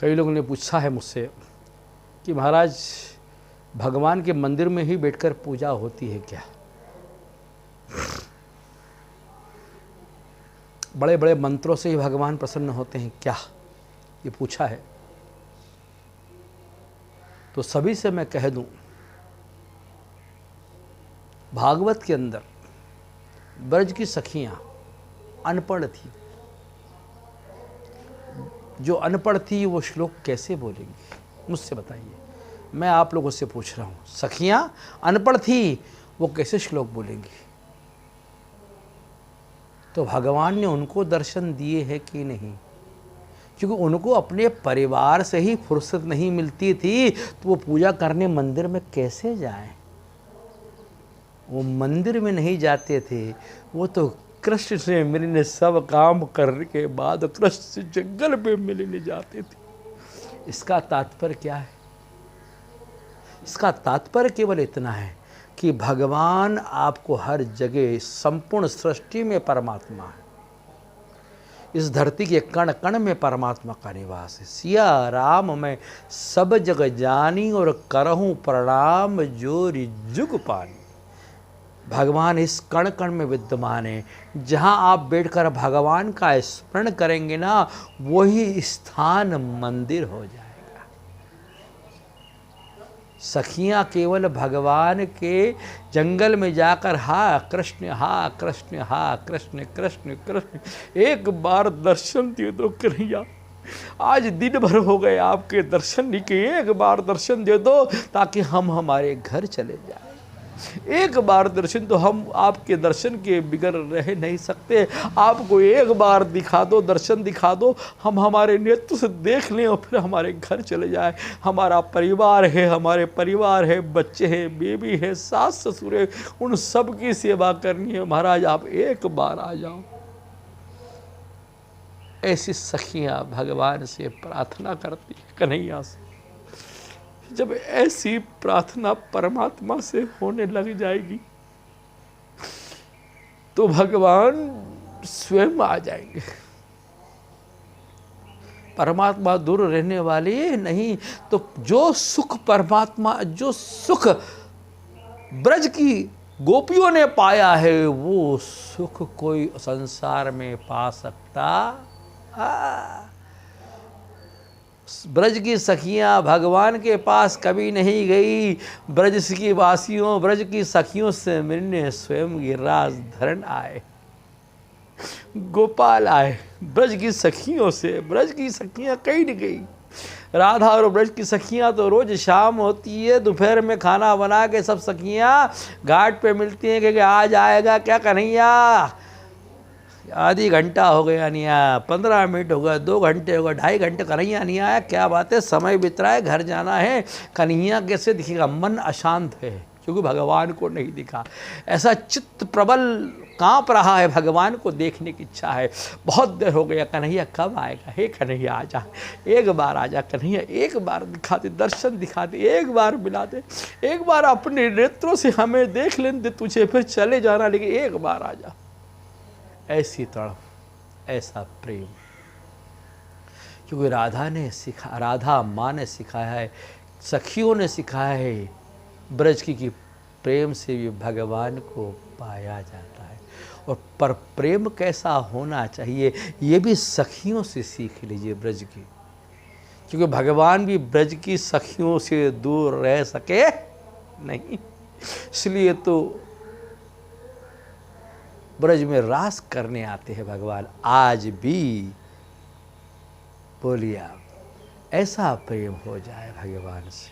कई लोगों ने पूछा है मुझसे कि महाराज भगवान के मंदिर में ही बैठकर पूजा होती है क्या? बड़े बड़े मंत्रों से ही भगवान प्रसन्न होते हैं क्या? ये पूछा है। तो सभी से मैं कह दूं, भागवत के अंदर ब्रज की सखियां अनपढ़ थी। जो अनपढ़ थी वो श्लोक कैसे बोलेंगी? मुझसे बताइए, मैं आप लोगों से पूछ रहा हूँ। सखियां अनपढ़ थी, वो कैसे श्लोक बोलेंगी? तो भगवान ने उनको दर्शन दिए हैं कि नहीं? क्योंकि उनको अपने परिवार से ही फुर्सत नहीं मिलती थी, तो वो पूजा करने मंदिर में कैसे जाएं? वो मंदिर में नहीं जाते थे, वो तो कृष्ण से मिलने, सब काम करने के बाद कृष्ण से जंगल में मिलने जाते थे। इसका तात्पर्य क्या है? इसका तात्पर्य केवल इतना है कि भगवान आपको हर जगह, संपूर्ण सृष्टि में परमात्मा है। इस धरती के कण कण में परमात्मा का निवास है। सिया राम मैं सब जग जानी और करहूँ प्रणाम जोरि जुग पानी। भगवान इस कण कण में विद्यमान है। जहाँ आप बैठकर भगवान का स्मरण करेंगे ना, वही स्थान मंदिर हो जाएगा। सखियाँ केवल भगवान के जंगल में जाकर हा कृष्ण हा कृष्ण कृष्ण कृष्ण, एक बार दर्शन दे दो कन्हैया, आज दिन भर हो गए आपके दर्शन नहीं किए, एक बार दर्शन दे दो ताकि हम हमारे घर चले जाएं। एक बार दर्शन तो हम आपके दर्शन के बिगर रह नहीं सकते। आपको एक बार दिखा दो, दर्शन दिखा दो, हम हमारे नेत्र से देख लें और फिर हमारे घर चले जाए। हमारा परिवार है, हमारे परिवार है, बच्चे हैं, बेबी है, सास ससुर है, उन सब की सेवा करनी है। महाराज आप एक बार आ जाओ। ऐसी सखियां भगवान से प्रार्थना करती है, कन्हैया से। जब ऐसी प्रार्थना परमात्मा से होने लग जाएगी तो भगवान स्वयं आ जाएंगे। परमात्मा दूर रहने वाले नहीं, तो जो सुख परमात्मा, जो सुख ब्रज की गोपियों ने पाया है, वो सुख कोई संसार में पा सकता? ब्रज की सखियां भगवान के पास कभी नहीं गई। ब्रज की वासियों, ब्रज की सखियों से मिलने स्वयं गिरिराज धरण आए, गोपाल आए। ब्रज की सखियों से, ब्रज की सखियां कहीं नहीं गई। राधा और ब्रज की सखियां तो रोज शाम होती है, दोपहर में खाना बना के सब सखियां घाट पे मिलती हैं कि आज आएगा क्या कन्हैया? आधी घंटा हो गया नहीं आया, 15 मिनट हो गए, 2 घंटे हो गए, 2.5 घंटे, कन्हैया नहीं आया, क्या बात है, समय बीत रहा है, घर जाना है। कन्हैया कैसे दिखेगा? मन अशांत है क्योंकि भगवान को नहीं दिखा। ऐसा चित्त प्रबल कांप रहा है, भगवान को देखने की इच्छा है। बहुत देर हो गया, कन्हैया कब आएगा? हे कन्हैया आ जा, एक बार आ जा कन्हैया, एक बार दिखा दे, दर्शन दिखा दे, एक बार मिला दे, एक बार अपने नेत्रों से हमें देख लेने दे तुझे, फिर चले जाना, लेकिन एक बार आ जा। ऐसी तड़प, ऐसा प्रेम, क्योंकि राधा ने सिखा, राधा माँ ने सिखाया है, सखियों ने सिखाया है, ब्रज की प्रेम से भी भगवान को पाया जाता है। और पर प्रेम कैसा होना चाहिए, ये भी सखियों से सीख लीजिए ब्रज की, क्योंकि भगवान भी ब्रज की सखियों से दूर रह सके नहीं। इसलिए तो ब्रज में रास करने आते हैं भगवान आज भी। बोलिए आप, ऐसा प्रेम हो जाए भगवान से।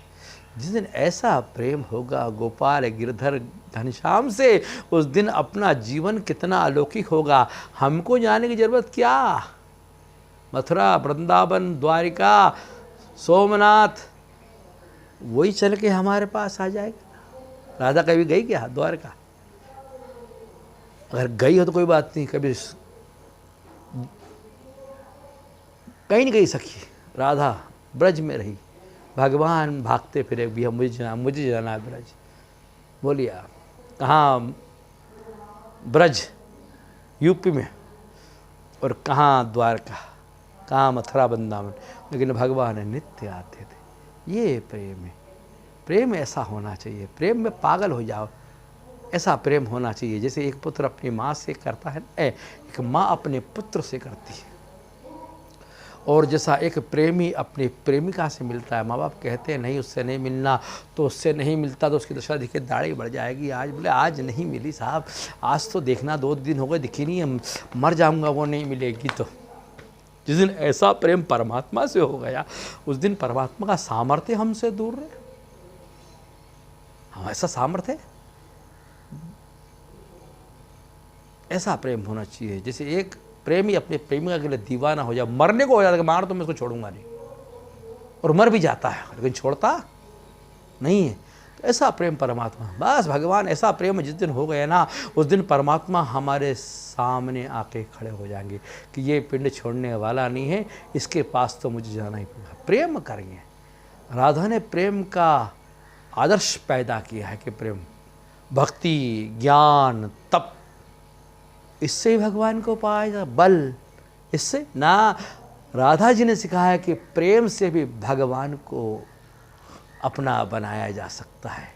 जिस दिन ऐसा प्रेम होगा गोपाल गिरधर घनश्याम से, उस दिन अपना जीवन कितना अलौकिक होगा। हमको जाने की जरूरत क्या? मथुरा, वृंदावन, द्वारिका, सोमनाथ, वही चल के हमारे पास आ जाएगा। राधा कभी गई क्या द्वारका? अगर गई हो तो कोई बात नहीं, कभी कहीं नहीं गई सखी। राधा ब्रज में रही, भगवान भागते फिरे भी, हम मुझे जाना है ब्रज। बोलिए आप, कहाँ ब्रज? यूपी में। और कहाँ द्वारका? कहाँ मथुरा वृंदावन, लेकिन भगवान नित्य आते थे। ये प्रेम है। प्रेम ऐसा होना चाहिए, प्रेम में पागल हो जाओ, ऐसा प्रेम होना चाहिए जैसे एक पुत्र अपनी माँ से करता है, एक माँ अपने पुत्र से करती है। और जैसा एक प्रेमी अपनी प्रेमिका से मिलता है, माँ बाप कहते हैं नहीं उससे नहीं मिलना, तो उससे नहीं मिलता तो उसकी दशा देखिए दाढ़ी बढ़ जाएगी। आज बोले आज नहीं मिली साहब, आज तो देखना 2 दिन हो गए दिखी नहीं, मर जाऊँगा वो नहीं मिलेगी। तो जिस दिन ऐसा प्रेम परमात्मा से हो गया, उस दिन परमात्मा का सामर्थ्य हमसे दूर रहे। हम ऐसा सामर्थ्य, ऐसा प्रेम होना चाहिए जैसे एक प्रेमी अपने प्रेमिका के लिए दीवाना हो जाए, मरने को हो जाता है, मार तो मैं इसको छोड़ूंगा नहीं, और मर भी जाता है लेकिन छोड़ता नहीं है। तो ऐसा प्रेम परमात्मा, बस भगवान ऐसा प्रेम जिस दिन हो गया ना, उस दिन परमात्मा हमारे सामने आके खड़े हो जाएंगे कि ये पिंड छोड़ने वाला नहीं है, इसके पास तो मुझे जाना ही पड़ेगा। प्रेम करेंगे। राधा ने प्रेम का आदर्श पैदा किया है कि प्रेम, भक्ति, ज्ञान, तप, इससे ही भगवान को पाया जा, बल इससे ना। राधा जी ने सिखाया कि प्रेम से भी भगवान को अपना बनाया जा सकता है।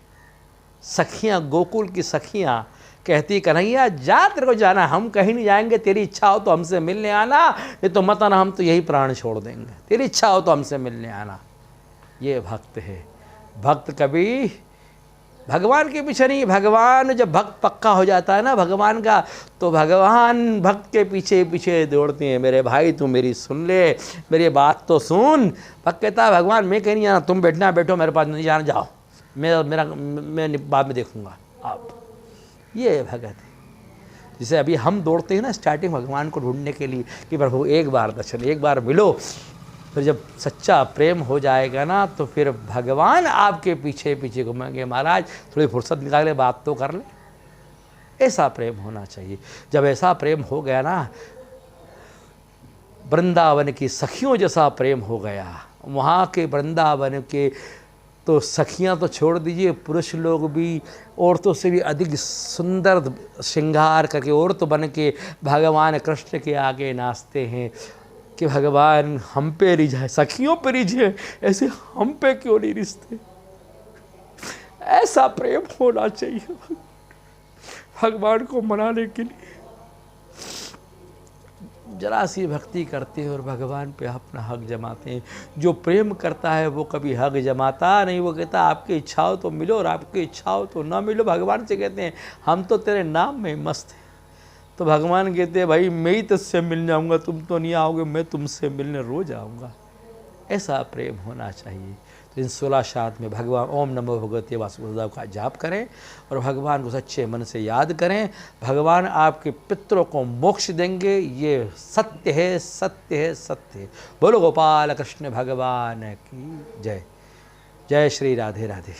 सखियां, गोकुल की सखियां कहती कन्हैया जा, तेरे को जाना, हम कहीं नहीं जाएंगे, तेरी इच्छा हो तो हमसे मिलने आना, ये तो मत आना, हम तो यही प्राण छोड़ देंगे, तेरी इच्छा हो तो हमसे मिलने आना। ये भक्त है। भक्त कभी भगवान के पीछे नहीं, भगवान जब भक्त पक्का हो जाता है ना भगवान का, तो भगवान भक्त के पीछे पीछे दौड़ते हैं। मेरे भाई तू मेरी सुन ले, मेरी बात तो सुन। भक्त कहता है भगवान मैं कहीं नहीं जाना, तुम बैठना बैठो, मेरे पास नहीं जाना, जाओ, मैं बाद में देखूंगा आप। ये भगत है। जैसे अभी हम दौड़ते हैं ना स्टार्टिंग भगवान को ढूंढने के लिए कि प्रभु एक बार दर्शन, एक बार मिलो। फिर जब सच्चा प्रेम हो जाएगा ना, तो फिर भगवान आपके पीछे पीछे घूमेंगे। महाराज थोड़ी फुर्सत निकाले, बात तो कर ले। ऐसा प्रेम होना चाहिए। जब ऐसा प्रेम हो गया ना, वृंदावन की सखियों जैसा प्रेम हो गया, वहाँ के वृंदावन के तो सखियाँ तो छोड़ दीजिए, पुरुष लोग भी औरतों से भी अधिक सुंदर श्रृंगार करके औरत बन के भगवान कृष्ण के आगे नाचते हैं कि भगवान हम पे रिझे, सखियों पे रिझे, ऐसे हम पे क्यों नहीं रिझते। ऐसा प्रेम होना चाहिए भगवान को मनाने के लिए। जरा सी भक्ति करते हैं और भगवान पे अपना हक जमाते हैं। जो प्रेम करता है वो कभी हक जमाता नहीं, वो कहता आपकी इच्छा हो तो मिलो और आपकी इच्छा हो तो ना मिलो। भगवान से कहते हैं हम तो तेरे नाम में मस्त हैं। तो भगवान कहते हैं भाई मैं ही तुझसे मिल जाऊंगा, तुम तो नहीं आओगे, मैं तुमसे मिलने रोज आऊँगा। ऐसा प्रेम होना चाहिए। तो इन 16 शाद में भगवान ओम नमो भगवते वासुदेवाय का जाप करें और भगवान को सच्चे मन से याद करें। भगवान आपके पितरों को मोक्ष देंगे, ये सत्य है, सत्य है, सत्य है। बोलो गोपाल कृष्ण भगवान की जय। जय श्री राधे राधे।